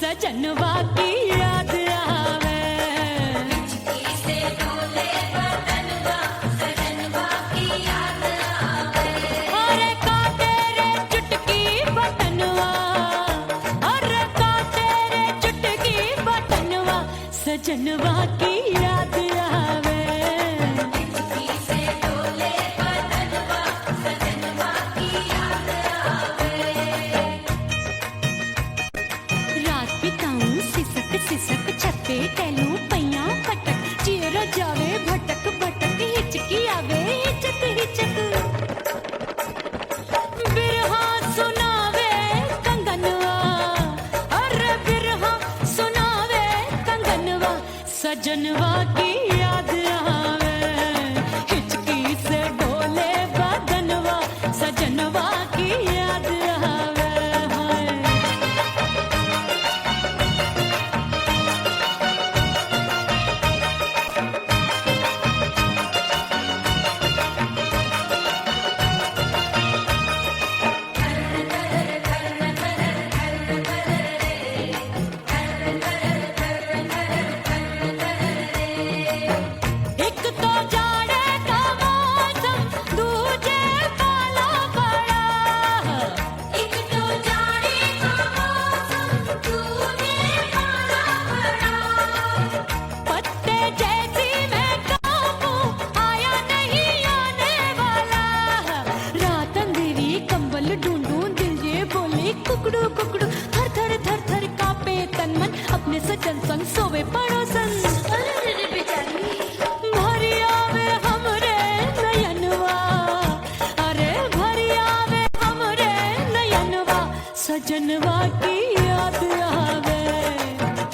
सजनवा की याद आवे, हिचकी से डोले बदनवा, सजनवा की याद आवे। अरे का तेरे चुटकी बटनवा, अरे का तेरे चुटकी बटनवा, सजनवा की याद आवे। हिचकी से डोले बदनवा, सजनवा की याद आवे। रात बिताऊं सिसक सिसक छत पे टहलूं पैया पटक, चेहरा जावे भटक भटक, हिचकी आवे हिचक हिचक। बिरहा सुनावे कंगनवा, अरे बिरहा सुनावे कंगनवा, सजनवा की याद आवे। हिचकी से डोले बदनवा, सजनवा की याद आवे। हाय एक तो जाड़े का मौसम, दूजे पाला पड़ा। एक तो जाड़े का मौसम, दूजे पाला पड़ा। पत्ते जैसी मैं कांपूं, आया नहीं आने वाला। रात अंधेरी कंबल ढूंढूं, दिल ये बोले कुकड़ू कुकड़ू, थर थर थर थर कांपे तन मन, अपने सजन संग सोवे पड़ोसन। अरे बेचारी भरी आवे हमरे नयनवा, अरे भरी आवे हमरे नयनवा, सजनवा की याद आवे।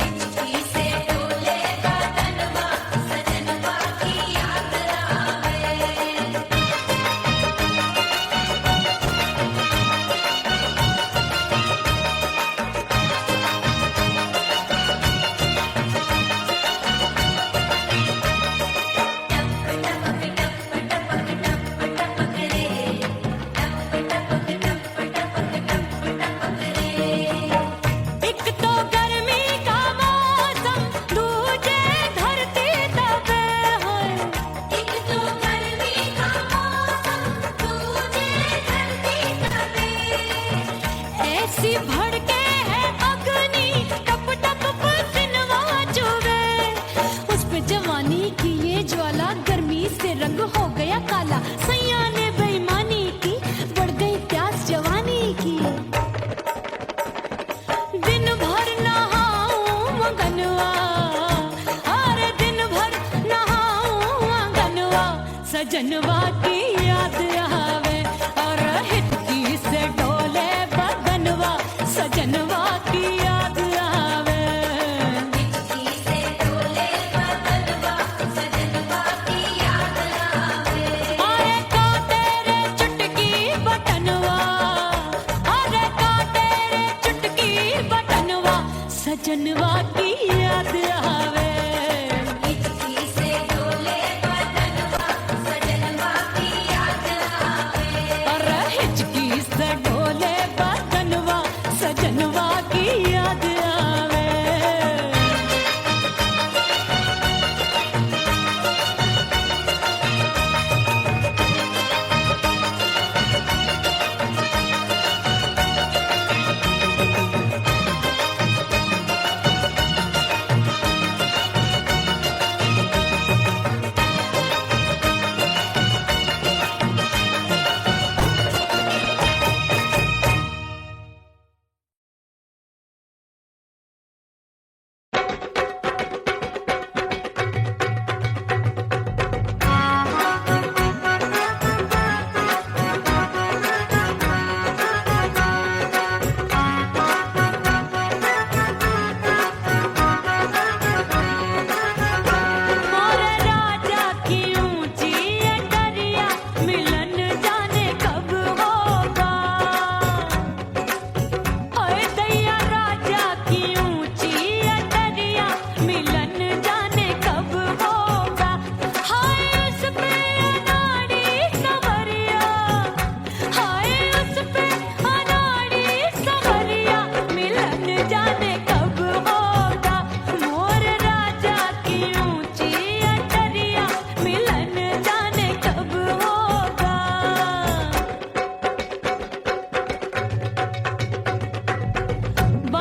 हिचकी से डोले बदनवा, सजनवा की याद आवे। एक तो गर्मी का मौसम, दूजे धरती तपे होए। एक तो गर्मी का मौसम, दूजे धरती तपे। ऐसी भड़के है अग्नि, टप टप पसीनवा चुभे। उस पे जवानी की ये ज्वाला, गर्मी से रंग हो गया काला। सैया ने बेईमानी की, बढ़ गई प्यास जवानी की। दिन भर नहाऊं मंगनवा, अरे दिन भर नहाऊं आंगनवा, सजनवा की याद आवे। और हिचकी से डोले बदनवा, सजनवा की याद आवे। हिचकी से डोले बदनवा, सजनवा की याद आवे। अरे का तेरे चुटकी बटनवा, अरे का तेरे चुटकी बटनवा, सजनवा की याद आवे। हिचकी से डोले बदनवा, सजनवा की याद आवे। अरे हिचकी से डोले बदनवा, सजनवा की याद आवे।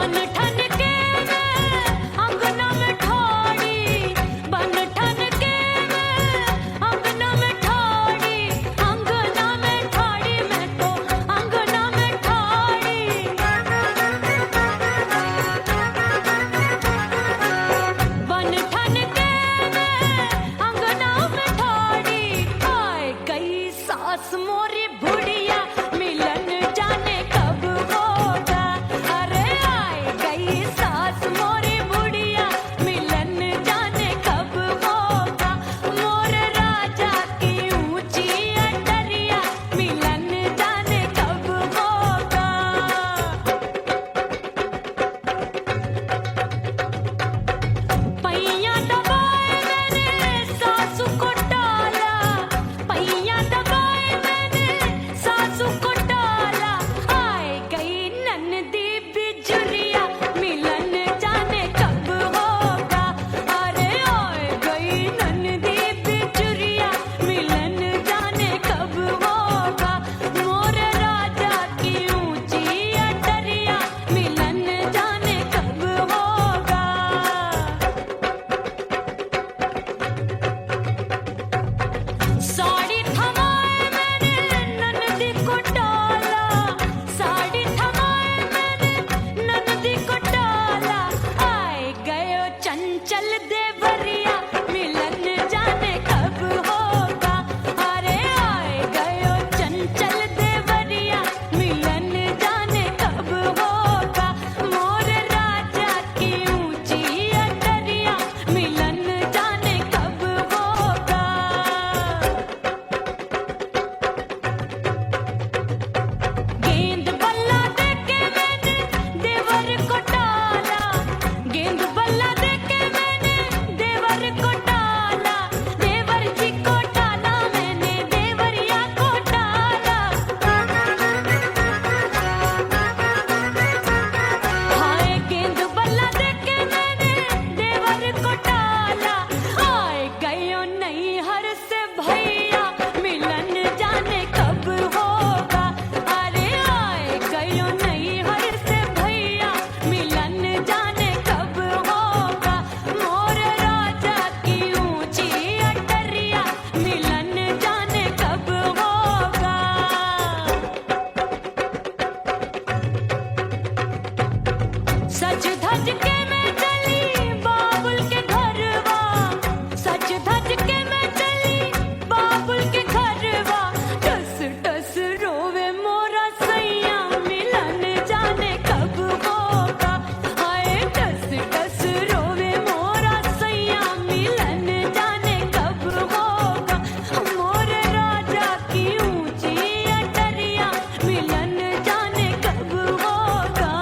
बन ठन के मैं अंगना में ठाड़ी, बन ठन के मैं अंगना में ठाड़ी, अंगना में ठाड़ी, मैं तो अंगना में ठाड़ी। बन ठन के मैं अंगना में ठाड़ी, आए गई सास मोरी बुढ़िया, मिलन जाने कब होगा। अरे आए गई सास मोरी बुढ़िया, मिलन जाने कब होगा। मोर राजा की ऊंची अटरिया, मिलन जाने कब होगा। पैया दबाए मैंने सासू को डाला, पैया दबाए मैंने सासू को डाला, आए गई ननदी बिजुरिया, मिलन जाने कब होगा। अरे आए गई ननदी बिजुरिया, मिलन जाने कब होगा। मोर राजा की ऊंची अटरिया, मिलन जाने कब होगा। साड़ी थमाए मैंने ननदी को डाला, साड़ी थमाए मैंने ननदी को डाला, आए गयो चंचल देवरिया, मिलन जाने कब होगा। अरे आए गयो चंचल देवरिया, मिलन जाने कब होगा। मोर राजा की ऊंची अटरिया, मिलन जाने कब होगा। गेंद बल्ला देके मैंने देवर को डाला, गेंद बल्ला देके मैंने देवर को डाला, देवर जी को डाला मैंने देवरिया को डाला। हाय गेंद बल्ला देके मैंने देवर को डाला, आए गयो नैहर से भैया, मिलन जाने कब होगा। अरे आए गयो नैहर से भैया, मिलन जाने कब होगा। मोर राजा की ऊंची अटरिया, मिलन जाने कब होगा। सज धज के मैं चली बाबुल के घरवा, सज धज के मैं चली बाबुल के घरवा, टस टस रोवे मोरा सैया, मिलन जाने कब होगा। हाय टस टस रोवे मोरा सैया, मिलन जाने कब होगा। मोर राजा की ऊंची अटरिया, मिलन जाने कब होगा।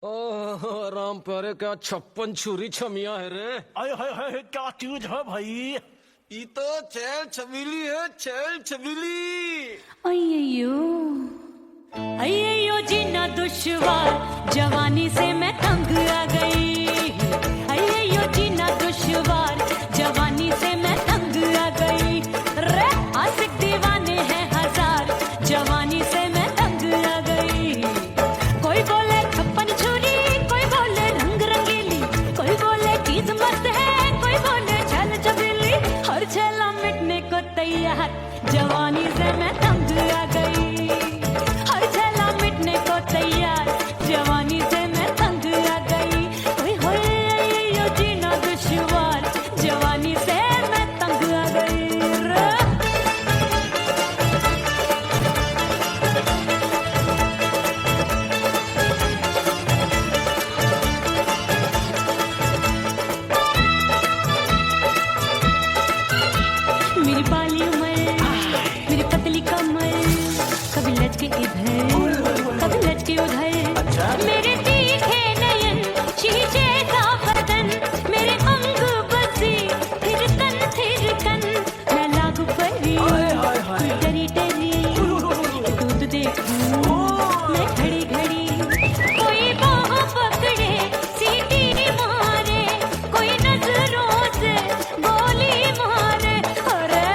ओह राम प्यारे, क्या 56 छुरी छमिया है रे। आय हाय हाय क्या चीज है भाई। ये तो चैल छबीली है, चैल छबीली। अय्यो अय्यो जीना दुश्वार, जवानी से मैं तंग आ गई। अय्यो जीना दुश्वार, जवानी से मैं तंग आ गई। रे आशिक दीवाने हैं हजार, जवानी से मैं तंग आ गई। कोई बोले 56 छुरी, कोई बोले रंग रंगीली, कोई बोले चीज मस्त है, कोई बोले छल छबीली। हर छेला मिटने को तैयार, जवानी से मैं तंग आ गई। हर छेला मिटने को तैयार, जवानी से मैं तंग आ गई। ओए होए यो जीना दुश्वार, जवानी से मैं तंग आ गई रे। मेरी बाली उमर, मेरी पतली कमर, कभी लचके इधर, कभी लचके उधर। मेरे तीखे नयन, शीशे का बदन, मेरे अंग बसी थिरकन। मैं लागू परी, डरी डरी, दूध देखूं मैं घड़ी घड़ी। कोई बाह पकड़े, सीटी मारे, कोई नजरों से गोली मारे। अरे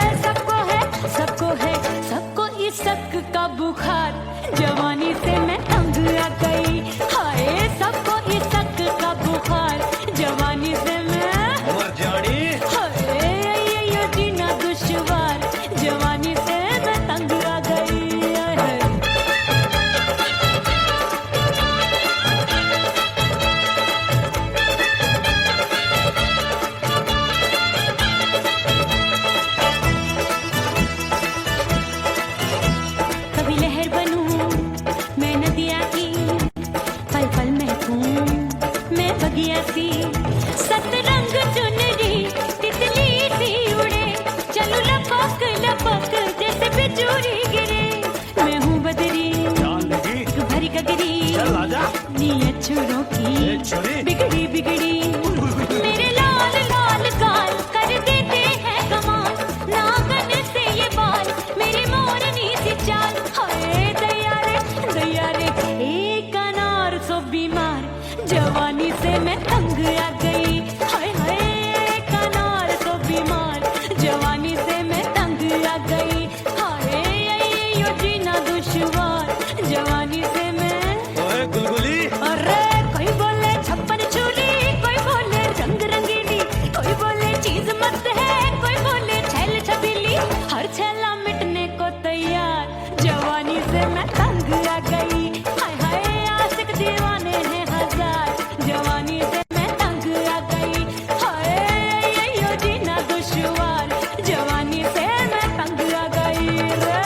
सबको इस शक का बुखार, जवानी से मैं तंग आ गई। हाय सबको इस शक का बुखार, जवानी से मैं मर जानी। हाय ये जीना दुश्वार, जवानी से मैं तंग आ गई। हाय। कभी लहर बनूं मैं नदिया की, पल पल महकूं मैं बगिया सी। सतरंग चुनरी तितली सी उड़े, चलूं लपक लपक जैसे बिजुरी गिरे। मैं हूँ बदरी जान लगी। भरी गगरी, चल आजा। नीयत छुरों ए की छुरी। बिगड़ी बिगड़ी। मेरे लाल लाल गाल कर देते हैं कमाल, नागन से ये बाल मेरी मोरनी सी चाल। हाय दैया रे एक अनार सो बीमार, जवानी से मैं तंग आ गई। हाय हाय एक अनार सो बीमार, जवानी से मैं तंग आ गई। हाय यो जीना दुश्वार, जवानी से मैं। ओए गुलगुली। अरे कोई बोले 56 छुरी, कोई बोले रंग रंगीली, कोई बोले चीज मस्त है, कोई बोले छैल छबीली। हर छेला मिटने को तैयार, जवानी से मैं तंग आ गई। हाय हाय आशिक दीवाने हैं हजार, जवानी से मैं तंग आ गई। हाय यो जीना दुश्वार, जवानी से मैं तंग आ गई रे।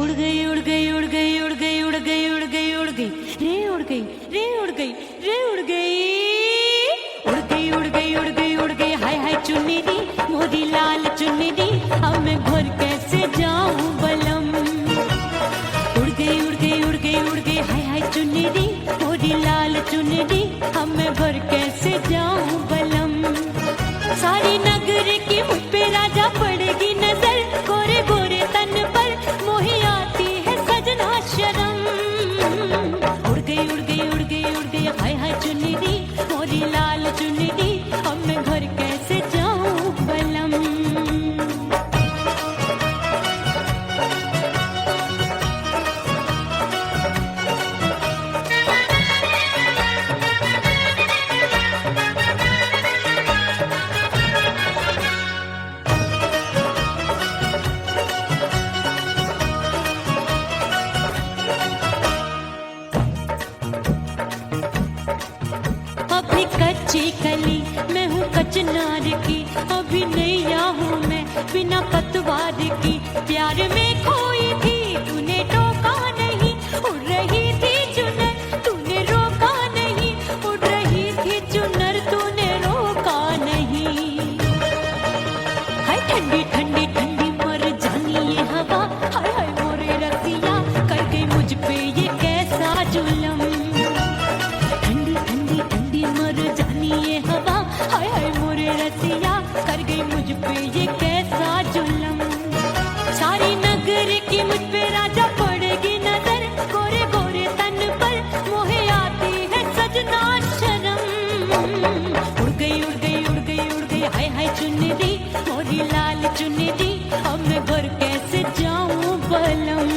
उड़ गई उड़ गई उड़ गई उड़ गई उड़ गई उड़ गई उड़ गई रे उड़ गई रे उड़ गई रे उड़ गई उड़ गई उड़ गई उड़ गई उड़ गई हाय हाय चुन्नी मोरी लाल चुन्नी अब मैं घर कैसे जाऊं बलम उड़ गई उड़ गई उड़ गई उड़ गई हाय हाय चुन्नी मोरी लाल चुन्नी अब मैं घर कैसे जाऊं बलम सारी नगर की मुझ पे राजा पड़ेगी नजर गोरे गोरे तन पर मोही आती है सजना शर्म उड़ गई उड़ गई उड़ गई उड़ गई हाय हाय चुन्नी मोरी लाल चुन्नी अब मैं घर कैसे जाऊं बलम अभी कच्ची कली मैं हूँ कचनार की अभी नैया हूँ मैं बिना पतवार की प्यार में खोई थी तूने टोका नहीं उड़ रही थी चुनर तूने रोका नहीं उड़ रही थी चुनर तूने रोका नहीं हाय ठंडी ठंडी ठंडी मर जानी ये हवा हाय हाय मोरे रसिया कर गई मुझ पे ये कैसा जुलम ठंडी ठंडी ठंडी मर जानी ये हवा हाय हाय मोरे रसिया कर गई मुझ पे ये कैसा जुलम सारी नगर की मुझ पे राजा पड़ेगी नजर गोरे गोरे तन पर मोहे आती है सजना शर्म उड़ गई उड़ गई उड़ गई उड़ गई हाय हाय चुन्नी मोरी लाल चुन्नी अब मैं घर कैसे जाऊं बलम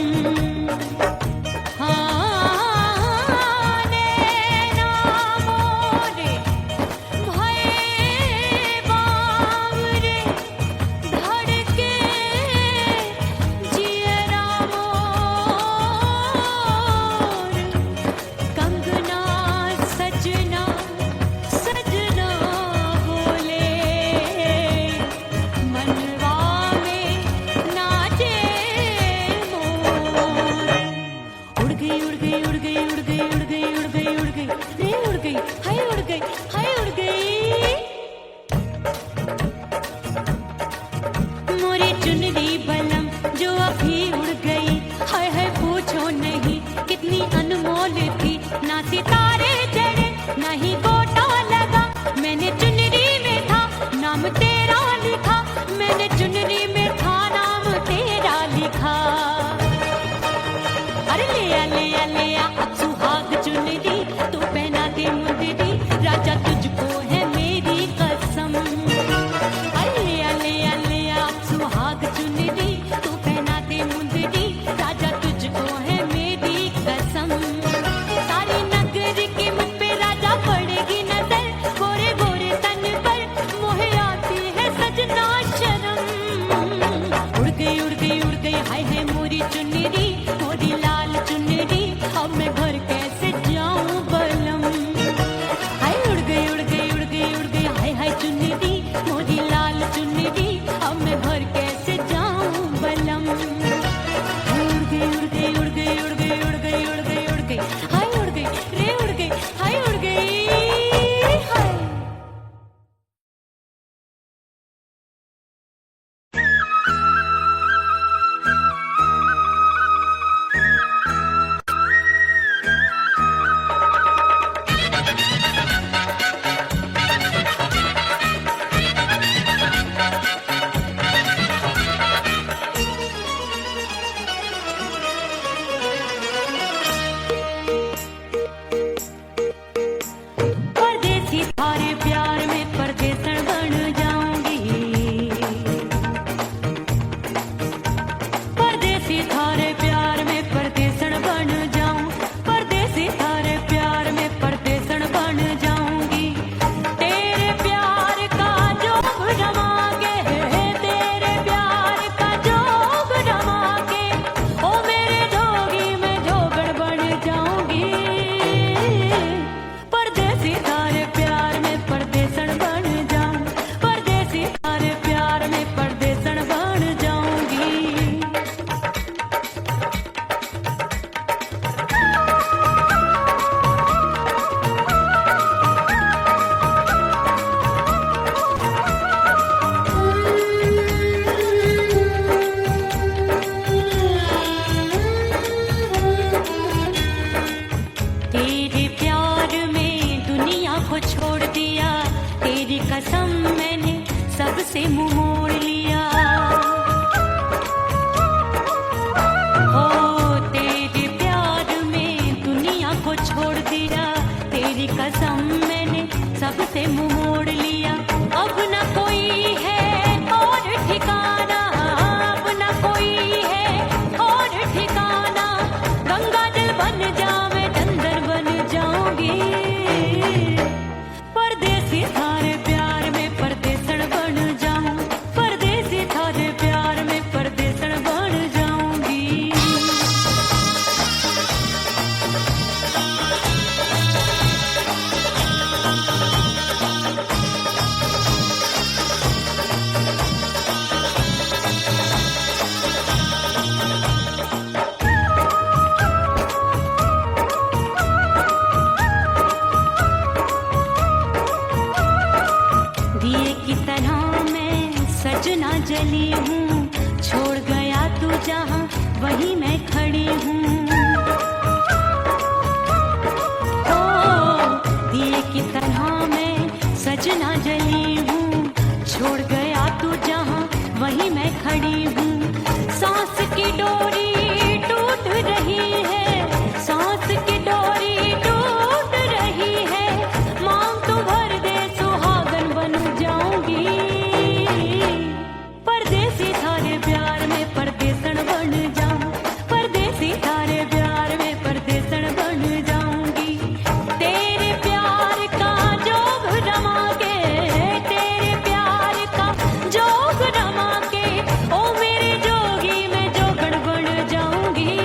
से मुंह मोड़ लिया। हो तेरे प्यार में दुनिया को छोड़ दिया, तेरी कसम मैंने सबसे मुंह मोड़ लिया। अब न कोई है और ठिकाना, अब न कोई है और ठिकाना। गंगा जल बन जावे चंदन बन जाऊंगी, परदेसी थारे प्यार में परदेसण बन जाऊं, परदेसी थारे प्यार में परदेसण बन जाऊंगी। दिए की तरह मैं सजना जली हूँ, छोड़ गया तू जहाँ वहीं मैं खड़ी हूँ। ओ दिए की तरह मैं सजना जली हूँ, छोड़ गया तू जहाँ वहीं मैं खड़ी हूँ। सांस की डोरी टूट रही है, सांस की डोरी टूट रही है। मांग तो भर दे सुहागन बन जाऊंगी, परदेसी थारे प्यार में परदेसण बन जाऊं, परदेसी थारे प्यार में परदेसण बन जाऊंगी। तेरे प्यार का जोग रमा के, तेरे प्यार का जोग रमा के, ओ मेरे जोगी मैं जोगण बन जाऊंगी,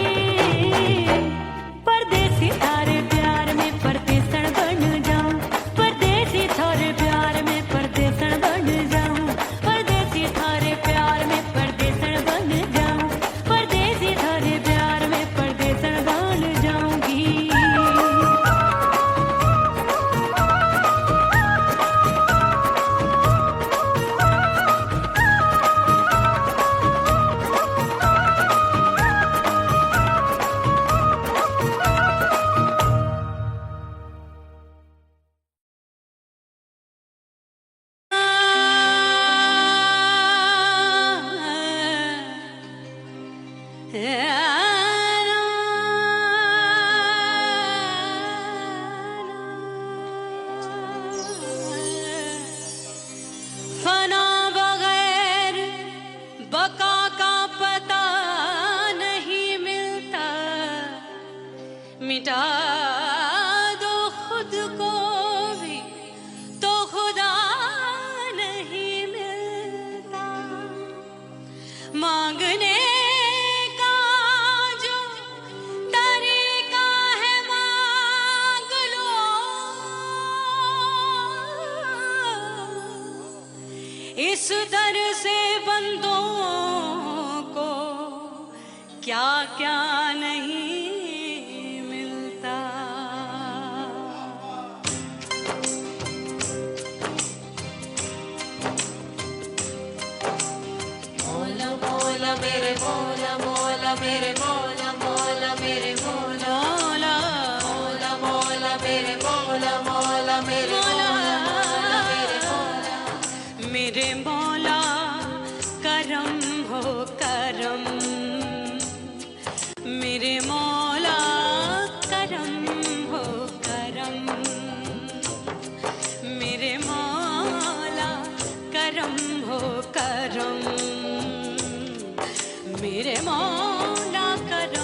परदेसी थारे प्यार में परदेसण बन जाऊं, परदेसी थारे प्यार में परदेसण बन जाऊं, परदेसी थारे प्यार में परदेसण बन जाऊं, परदेसी थारे प्यार में परदेसण बन जाऊंगी। फना बगैर बका का पता नहीं मिलता, मिटा दो खुद को भी तो खुदा नहीं मिलता। मांगने का जो तरीका है मांग लो, इस दर से बंदों को क्या क्या नहीं मिलता। मोला मोला मेरे मोला मोला मेरे मोला मोला मेरे मोला मोला मोला मेरे मोला मोला मेरे मोला मोला मेरे मोला। मेरे मौला करम हो करम, मेरे मौला करम हो करम, मेरे मौला करम हो करम, मेरे मौला करम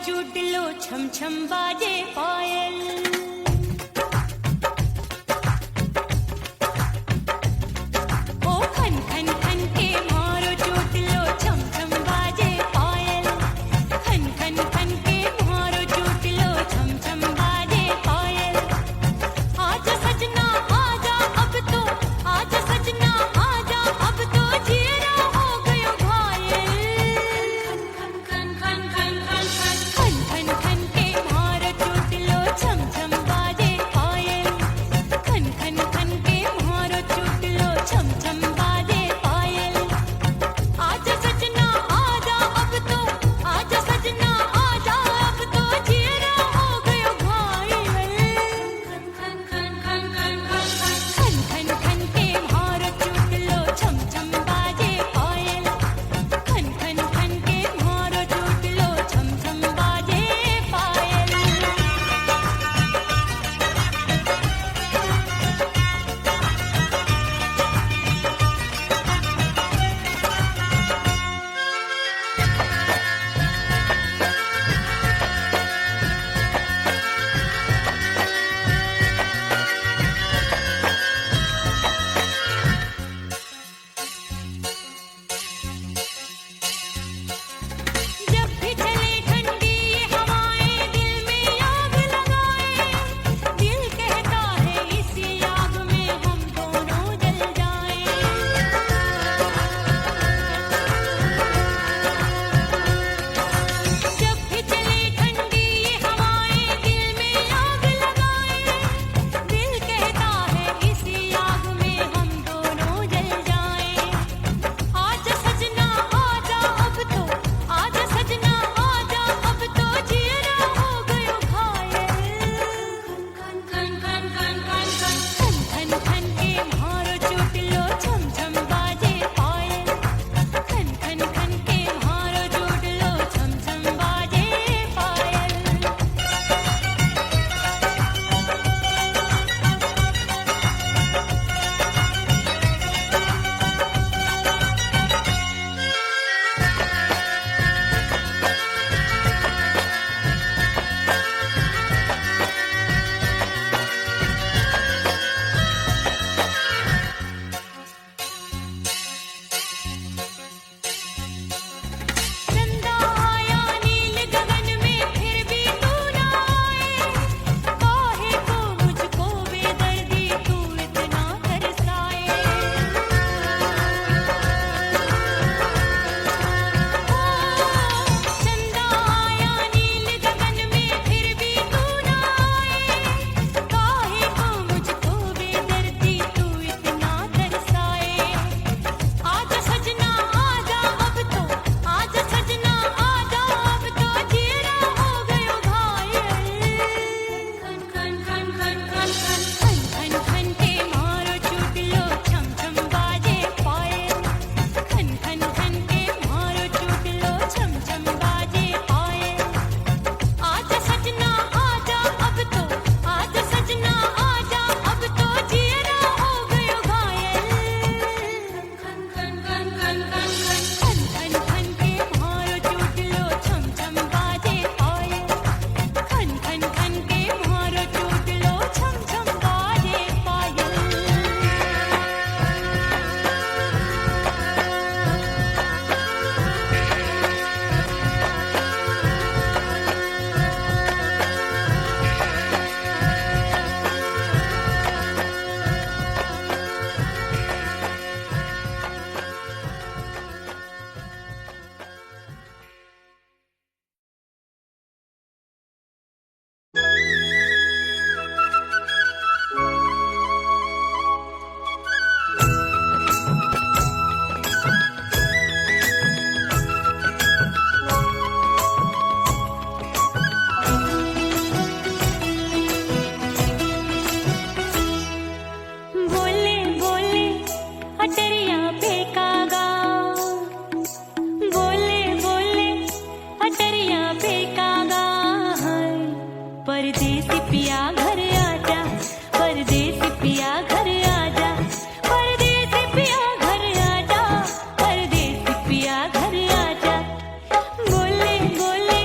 चूट लो छम छम बाजे पायल ओ खन खन खन के मारो चूट लो छम छम बाजे पायल खन खन खन के मारो चूट लो छम छम बाजे पायल आज सजना आजा अब तो आज सजना आजा अब तो जीरा हो गयो घायल खन खन खन खन खन खन खन के मारो चूट लो छम छम बाजे पायल खन खन खन के मारो चूट लो छम छम बाजे पायल आज सजना आजा अब तो आज सजना आजा अब तो जीरा हो गयो घायल खन खन खन खन खन खन खन के मारो चूट लो छम छम बाजे पायल खन खन खन के मारो चूट लो छम छम बाजे पायल जब भी चले ठंडी ये हवाएं दिल में आग लगाए दिल कहता है इसी आग में हम दोनों जल जाएं जब भी चले ठंडी ये हवाएं दिल में आग लगाए दिल कहता है इसी आग में हम दोनों जल जाएं आज सजना आजा अब तो आज सजना आजा अब तो जीरा हो गयो घायल खन खन खन खन खन खन खन के मारो चूट लो छम छम बाजे पायल खन खन खन के मारो चूट लो छम छम बाजे पायल चंदा आया नील गगन में फिर भी तू ना आए काहे को मुझको बेदर्दी तू इतना तरसाए चंदा आया नील गगन में फिर भी तू ना आए काहे को मुझको बेदर्दी तू इतना तरसाए आज सजना आजा अब तो आज सजना आजा अब तो जीरा हो गयो घायल खन खन खन खन खन खन खन के मारो चूट लो छम छम बाजे पायल खन खन खन के मारो चूट लो छम छम बाजे पायल आज सजना आजा अब तो आज सजना आजा अब तो जीरा हो गयो घायल खन खन खन खन खन खन खन के मारो चूट लो छम छम बाजे पायल खन खन खन के मारो चूट लो छम छम बाजे पायल बोले बोले अटरिया फेंकागा बोले बोले अटरिया फेंकागा परदेसी पिया घर आजा परदेसी पिया घर आजा परदेसी पिया घर आजा परदेसी पिया घर आजा बोले बोले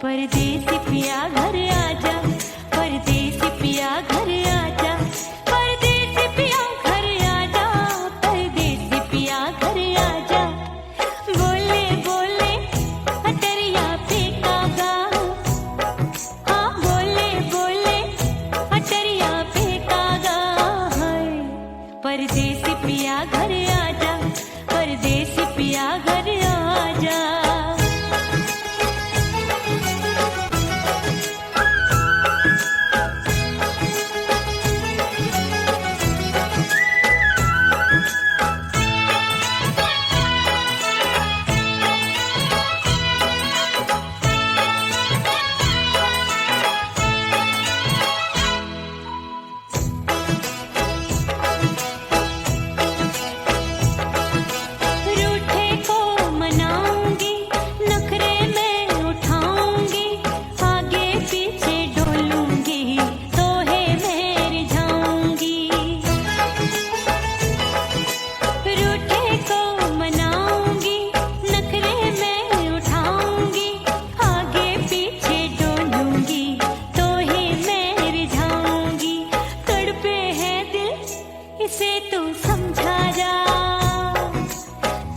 परदेसी पिया घर आजा, परदेसी पिया घर आजा, परदेसी पिया घर आजा, परदेसी पिया घर आजा। बोले बोले अटरिया पे कागा, हाँ बोले बोले अटरिया पे कागा है। परदेसी पिया घर आजा, परदेसी पिया घर आजा। रूठे को मनाऊंगी, नखरे में उठाऊंगी, आगे पीछे डोलूंगी, तो है मैं रिझाऊंगी। रूठे को मनाऊंगी, नखरे में उठाऊंगी, आगे पीछे डोलूंगी, तो है मैं रिझाऊंगी। तड़पे है दिल इसे तू समझा जा,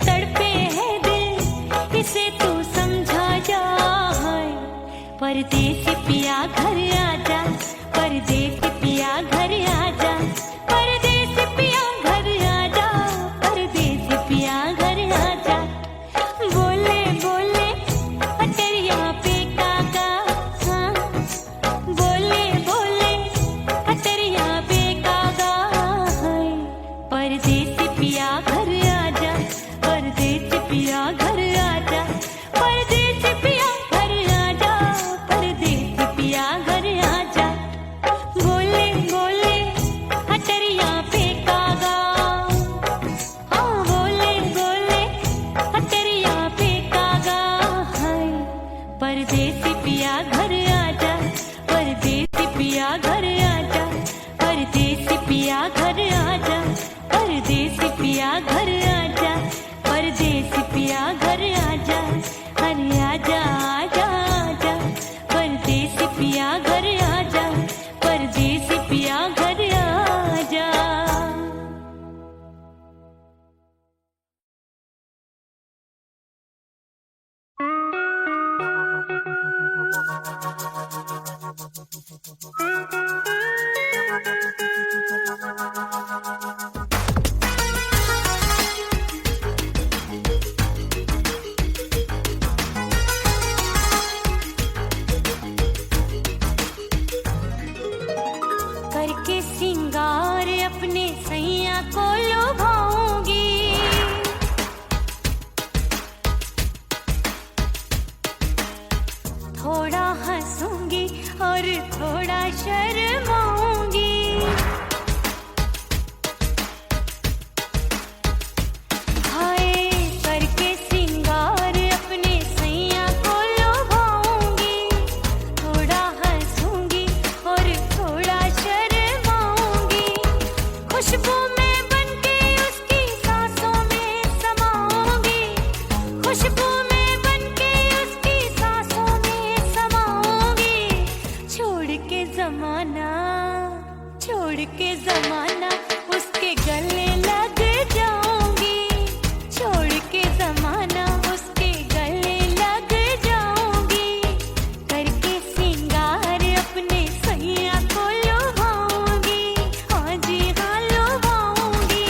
तड़पे है दिल इसे तू समझा जा। परदेसी पिया घर आजा, परदेसी पिया घर आजा, परदेसी पिया घर आजा, परदेसी पिया घर आजा। बोले बोले अटरिया पे कागा, हाँ बोले बोले अटरिया पे कागा है। परदेसी पिया घर आजा, परदेसी पिया घर आजा, परदेसी पिया घर आजा, परदेसी पिया घर आजा। बोले बोले अटरिया पे कागा, हाँ बोले बोले अटरिया पे कागा है। परदेसी पिया घर आजा, परदेसी पिया घर आजा, परदेसी पिया घर आजा, परदेसी पिया घर आजा, परदेसी पिया घर आजा। अरे आजा आजा आजा, परदेसी पिया घर आजा, परदेसी पिया घर आजा। करके सिंगार अपने सैया को लुभाऊंगी, थोड़ा हंसूंगी और थोड़ा शर्माऊंगी। हाय करके सिंगार अपने सैया को लुभाऊंगी, थोड़ा हंसूंगी और थोड़ा शर्माऊंगी। खुशबू में बनके उसकी सांसों में समाऊंगी, खुशबू में बनके उसकी सांसों में समाऊंगी। छोड़ के जमाना, छोड़ के जमाना उसके गले लग जाऊंगी, छोड़ के जमाना उसके गले लग जाऊंगी। करके सिंगार अपने सैया को लुभाऊंगी, हाँ जी हाँ लुभाऊंगी।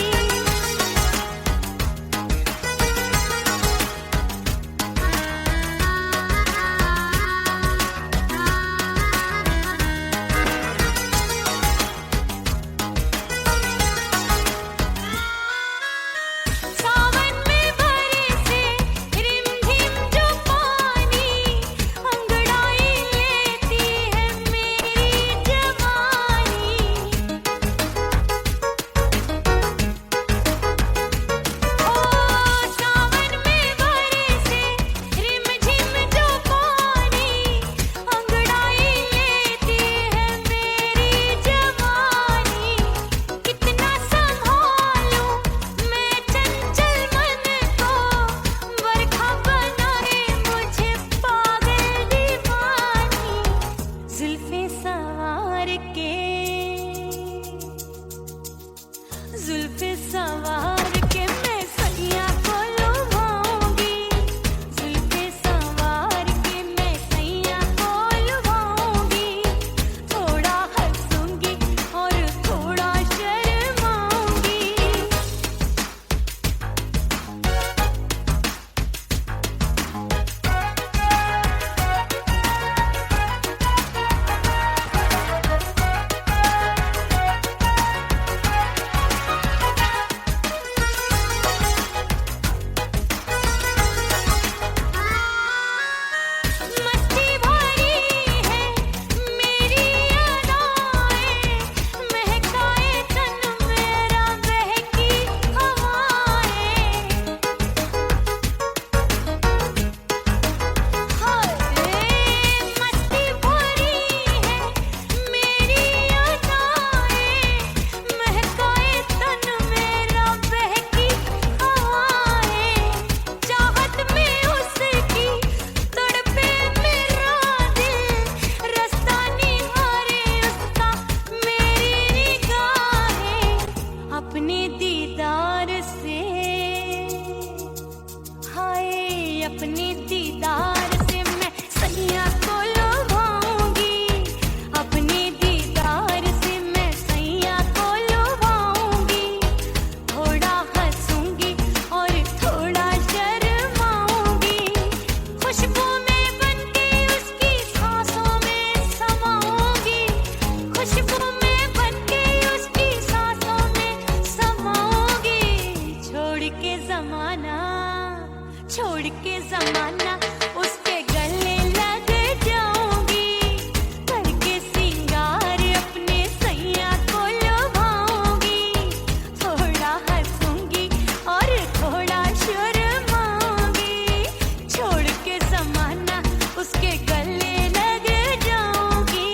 उसके गले लग जाऊंगी।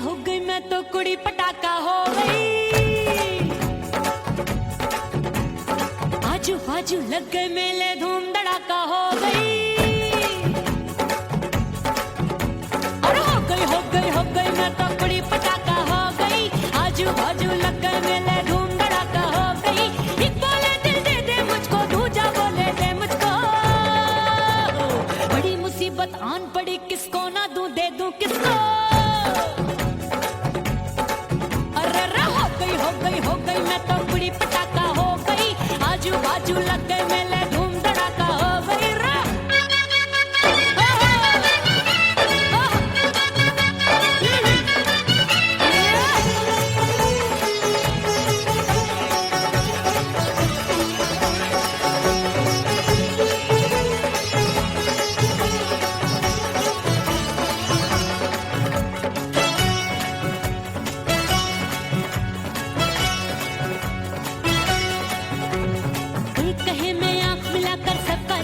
हो गई मैं तो कुड़ी पटाखा हो गई। आजू बाजू लग गए मेले, धूम धड़ाका हो गई। अरे हो गई मैं तो कुड़ी पटाखा हो गई। आजू बाजू लग गए मेले, धूम धड़ाका हो गई। एक बोले दिल दे दे मुझको, दूजा बोले दे मुझको। बड़ी मुसीबत आन पड़ी, किसको ना दूं दे दूं किसको। हो गई मैं तो कुड़ी पटाखा हो गई। आजू बाजू लग गए मेले, धूम धड़ाका हो गई रे।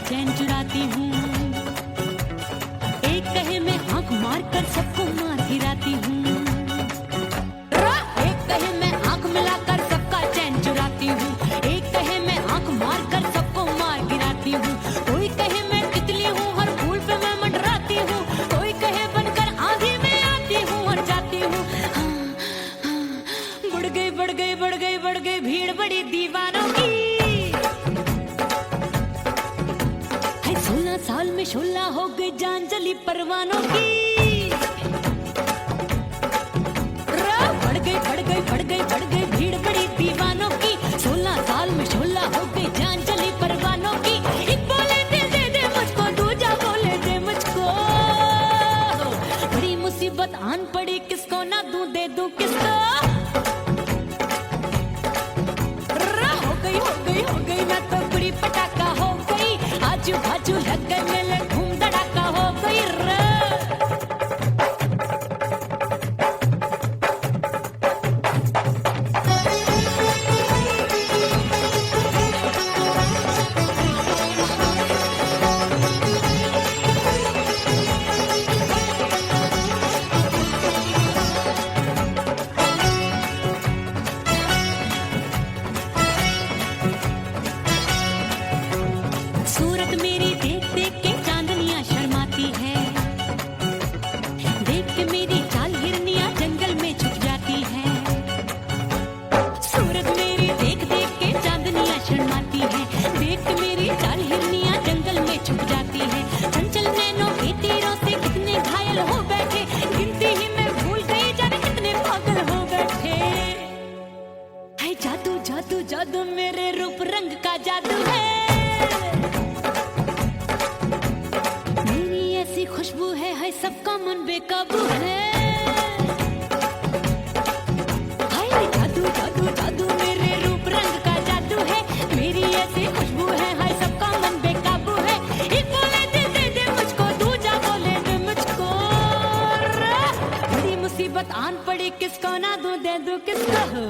चैन चुराती हूँ, एक कहे मैं आंख मार कर सबको मार गिराती हूँ। एक कहे मैं आंख मिलाकर सबका चैन चुराती हूँ, एक कहे मैं आंख मार कर सबको मार गिराती हूँ। कोई कहे मैं तितली हूँ, हर फूल पे मैं मंडराती हूँ। कोई कहे बनकर आंधी में आती हूँ और जाती हूँ। बढ़ गई भीड़ बड़ी दीवानों की। 16 साल में शोला हो गई, जान जली परवानों की। बढ़ गई भीड़ बड़ी दीवानों की। 16 साल में शोला हो गई, जान जली परवानों की। एक बोले दिल दे दे मुझको, दूजा बोले दे मुझको। बड़ी मुसीबत आन पड़ी, किसको ना दूं दे दूं किसको। हो गई मैं तो कुड़ी पटाखा हो गई। आजू बाजू लग गए मेले, धूम धड़ाका हो गई रे। सूरत मेरी देख देख के चांदनियां शर्माती है। देख के मेरी चाल हिरनियां जंगल में छुप जाती है। सूरत मेरी देख देख के चांदनियां शर्माती है। देख के मेरी चाल हिरनियां जंगल में छुप जाती है। चंचल नैनों के तीरों से कितने घायल हो बैठे, गिनती ही मैं भूल गई जाने कितने पागल हो बैठे। है जादू जादू जादू मेरे रूप रंग का जादू है। खुशबू है सबका मन बेकाबू है। हाय जादू जादू जादू मेरे रूप रंग का जादू है। मेरी ऐसी खुशबू है, हाय सबका मन बेकाबू है। एक बोले दिल दे दे मुझको, दूजा बोले दे मुझको। बड़ी मुसीबत आन पड़ी, किसको ना दूं दे दूं किसको।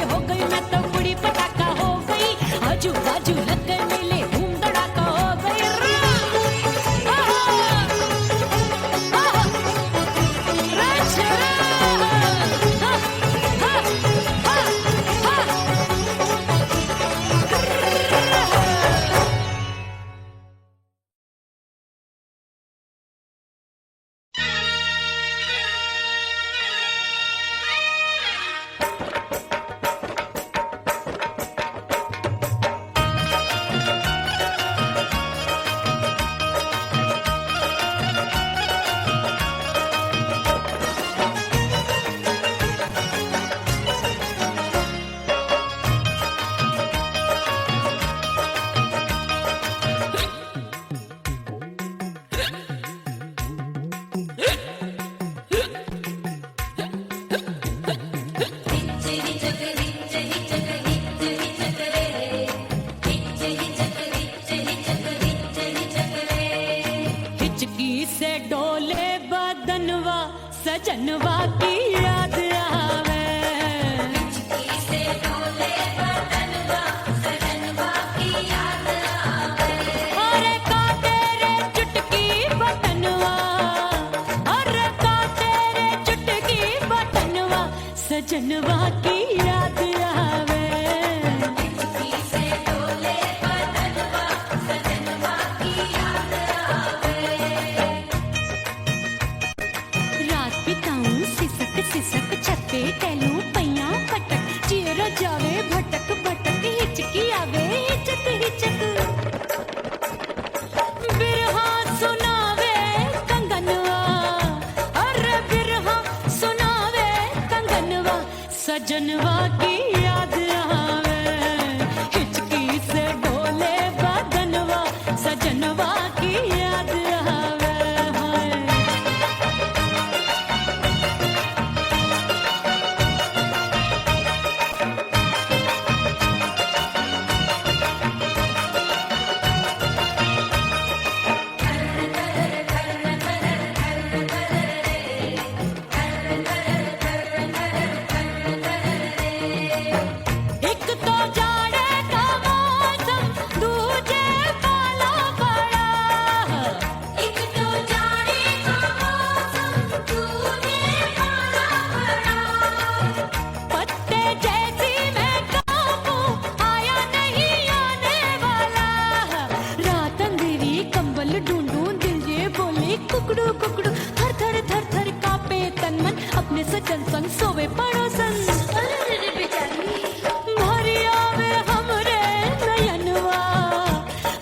हो गई मैं तो कुड़ी पटाखा हो गई। आजू बाजू लग गए मेले, धूम धड़ाका हो गई रे। सजनवा की याद आवे। से डोले बदनवा सजनवा की याद आवे। अरे का तेरे चुटकी बटनवा, अरे का तेरे चुटकी बटनवा सजनवा की याद आवे। से डोले बदनवा सजनवा की याद आवे। रात बिताऊं सिसक सिसक छत पे टहलूं पैया पटक चेहरा जावे भटक भटक हिचकी आवे हिचक हिचक। बिरहा सुनावे कंगनवा, अरे बिरहा सुनावे कंगनवा सजनवा की याद आवे। हिचकी से डोले बदनवा सजनवा की याद आवे। हाय एक तो जाड़े का मौसम दूजे पाला पड़ा। एक तो जाने का मौसम तूने पाला पड़ा। पत्ते जैसी मैं कांपूं आया नहीं आने वाला। रात अंधेरी कंबल ढूंढूं दिल ये बोले कुकड़ू कुकड़ू। थर थर थर थर कांपे तन मन अपने सजन संग सोवे पड़ोसन। अरे बेचारी भरी आवे हमरे नयनवा,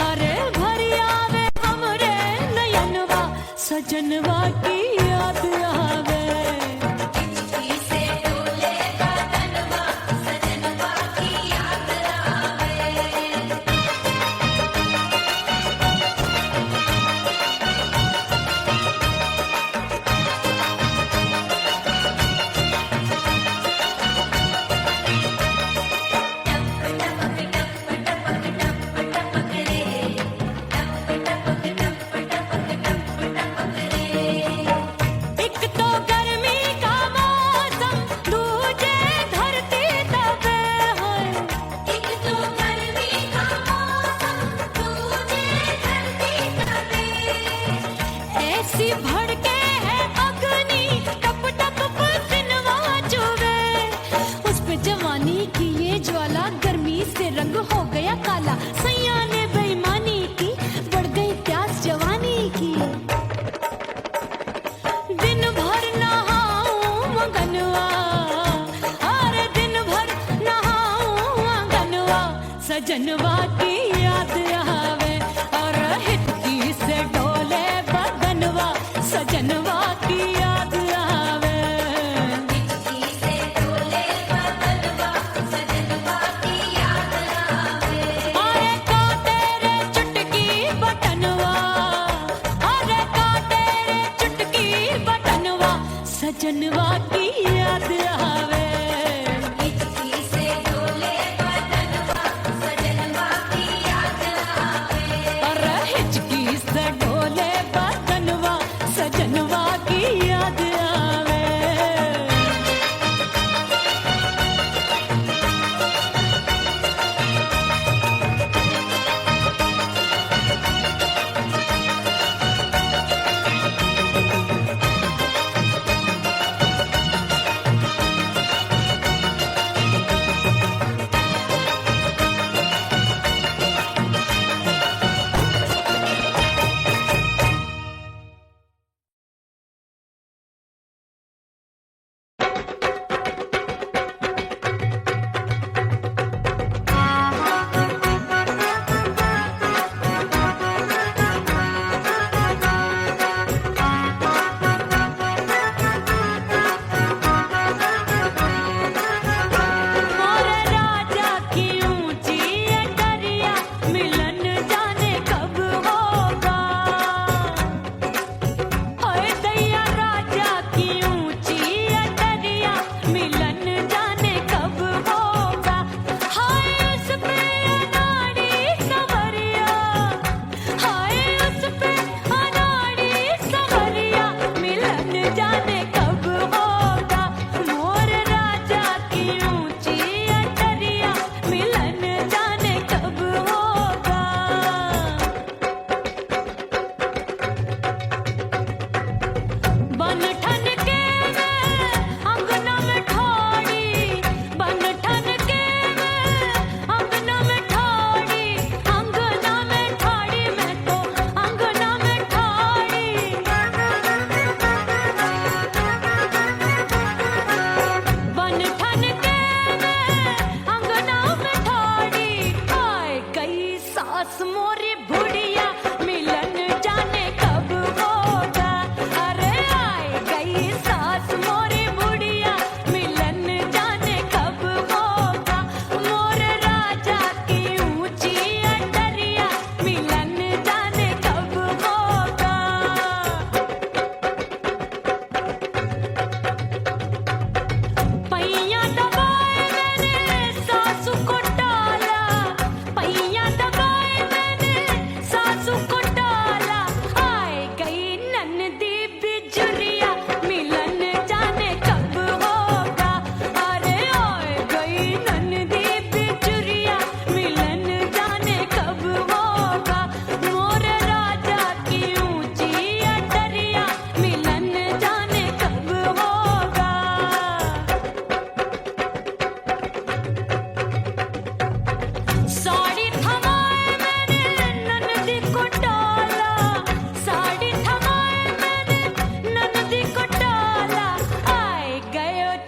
अरे भरी आवे हमरे नयनवा सजनवा की याद आवे। से डोले बदनवा सजनवा की याद आवे। एक तो गर्मी का मौसम दूजे धरती तपे है। एक तो गर्मी का मौसम तूने धरती तपे। ऐसी भड़के है अग्नि टप टप पसीनवा चुवे। उस पे जवानी की ये ज्वाला गर्मी से रंग हो गया काला। सैया ने बेईमानी की बढ़ गई प्यास जवानी की। दिन भर नहाऊं आंगनवा, अरे दिन भर नहाऊं आंगनवा सजनवा की याद आवे। और हिचकी से डोले बदनवा सजनवा की याद आवे। से डोले बदनवा सजनवा की याद आवे। अरे का तेरे चुटकी बटनवा, अरे का तेरे चुटकी बटनवा सजनवा की याद आवे। से डोले बदनवा सजनवा की याद आवे। अरे हिचकी से डोले बदनवा सजनवा की याद आवे।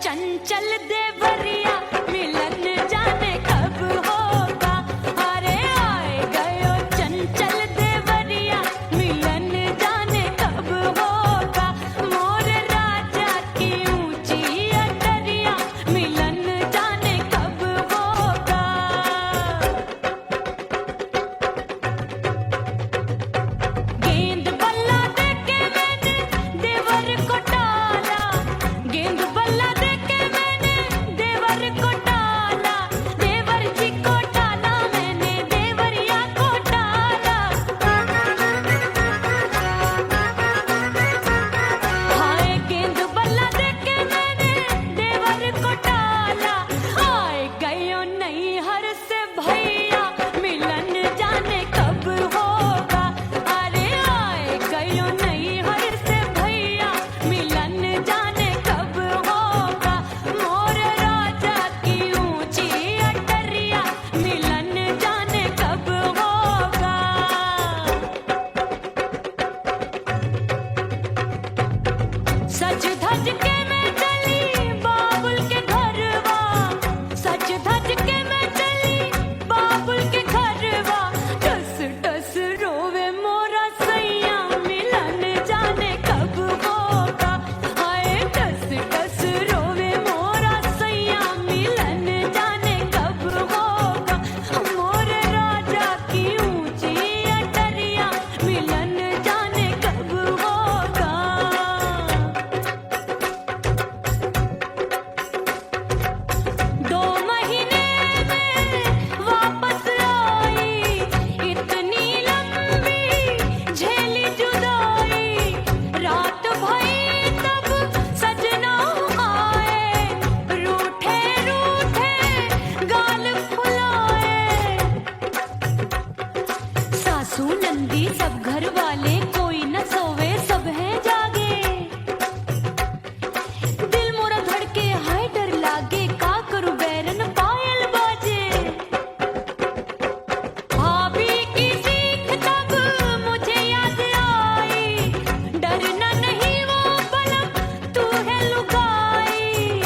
चंचल देवरिया मिलन जाने कब होगा। अरे आए गयो चंचल देवरिया मिलन जाने कब होगा। मोर राजा की ऊंची अटरिया मिलन जाने कब होगा। गेंद बल्ला देके मैंने देवर को टाला, गेंद बल्ला देके मैंने देवर को टाला, देवर जी को टाला मैंने देवरिया को टाला। हाय गेंद बल्ला देके मैंने देवर को टाला। आए गयो नैहर से भैया मिलन जाने कब होगा। अरे आए गयो नैहर से भैया मिलन जाने कब होगा। मोर राजा की ऊंची अटरिया मिलन जाने कब होगा। सज धज के मैं चली बाबुल के घरवा, सज धज के मैं चली बाबुल के घरवा। टस टस रोवे मोरा सैया मिलन जाने कब होगा। हाय टस टस रोवे मोरा सैया मिलन जाने कब होगा। मोर राजा की ऊंची अटरिया मिलन जाने कब होगा। 2 महीने में वापस आई, इतनी लंबी झेली जुदाई। रात भई तब सजना आए, रूठे रूठे गाल फुलाए। सासू नंदी सब घर वाले कोई न सोवे सब हैं जागे। दिल मोरा धड़के हाय डर लागे, का करूं बैरन पायल बाजे। भाभी की सीख तब मुझे याद आई, डरना नहीं वो बलम तू है लुगाई।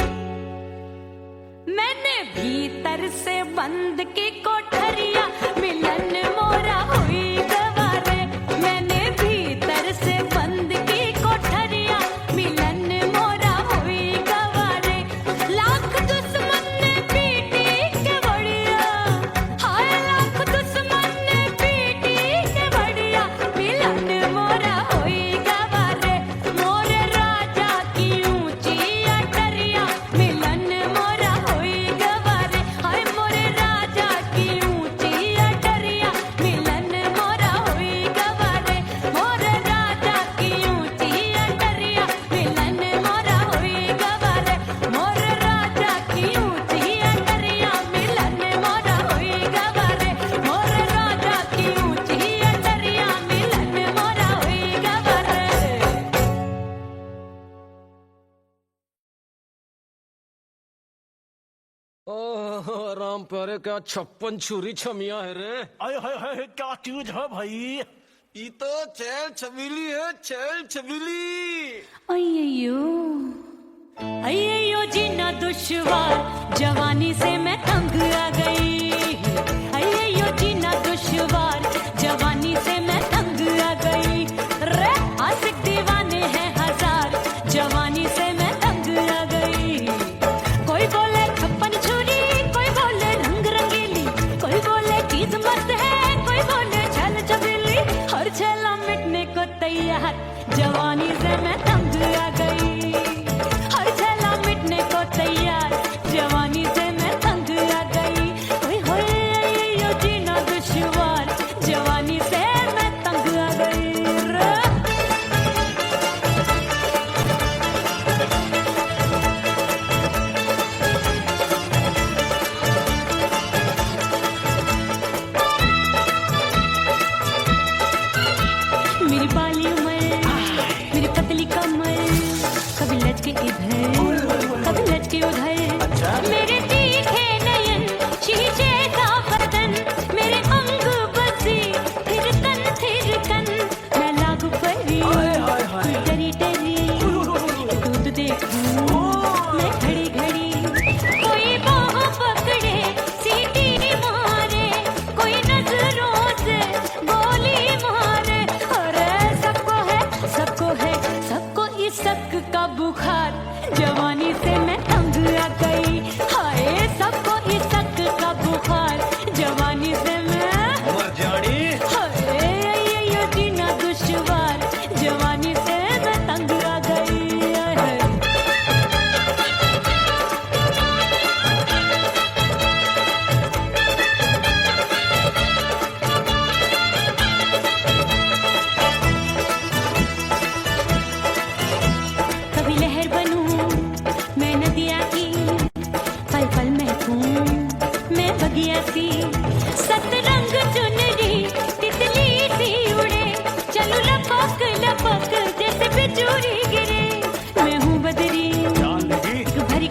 मैंने भीतर से बंद की कोठरिया मिलन मोरा हुई गवारे। मैंने भीतर से बंद की कोठरिया मिलन मोरा हुई गवारे। लाख दुश्मन ने पीटी के बढ़िया, हाय लाख दुश्मन ने पीटी के बढ़िया मिलन मोरा हुई गवारे। मोर राजा की ऊंची अटरिया मिलन मोरा हुई गवारे। हाय मोर राजा की ऊंची अटरिया मिलन मोरा हुई गवारे। मोर राजा की ऊंची अटरिया मिलन मोरा हुई गवारे। मोर राजा की ऊंची अटरिया मिलन मोरा हुई गवारे। मोर राजा की ऊंची अटरिया मिलन मोरा हुई गवारे। ओह राम प्यारे, क्या 56 छुरी छमिया है रे। आय हाय हाय क्या चीज है भाई। ये तो चैल छबीली है, चैल छबीली। अय्यो अय्यो जीना दुश्वार, जवानी से मैं तंग आ गई। अय्यो जीना दुश्वार, जवानी से मैं तंग आ गई। रे आशिक दीवाने हैं हजार, जवानी से मैं तंग आ गई। कोई बोले 56 छुरी, कोई बोले रंग रंगीली, कोई बोले चीज मस्त है, कोई बोले छल छबीली। हर छेला मिटने को तैयार, जवानी से मैं तंग आ गई। हर छेला मिटने को तैयार, जवानी से मैं तंग आ गई। ओए होए यो जीना दुश्वार,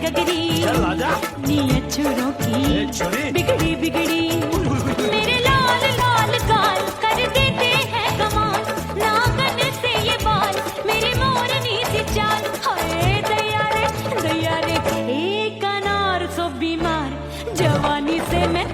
गगरी चल आजा। नीयत छोरों की ए, छोरी। बिगड़ी बिगड़ी मेरे लाल लाल गाल कर देते हैं कमाल नागन से ये बाल मेरी मोरनी सी चाल हाय दया रे एक अनार सो बीमार जवानी से मैं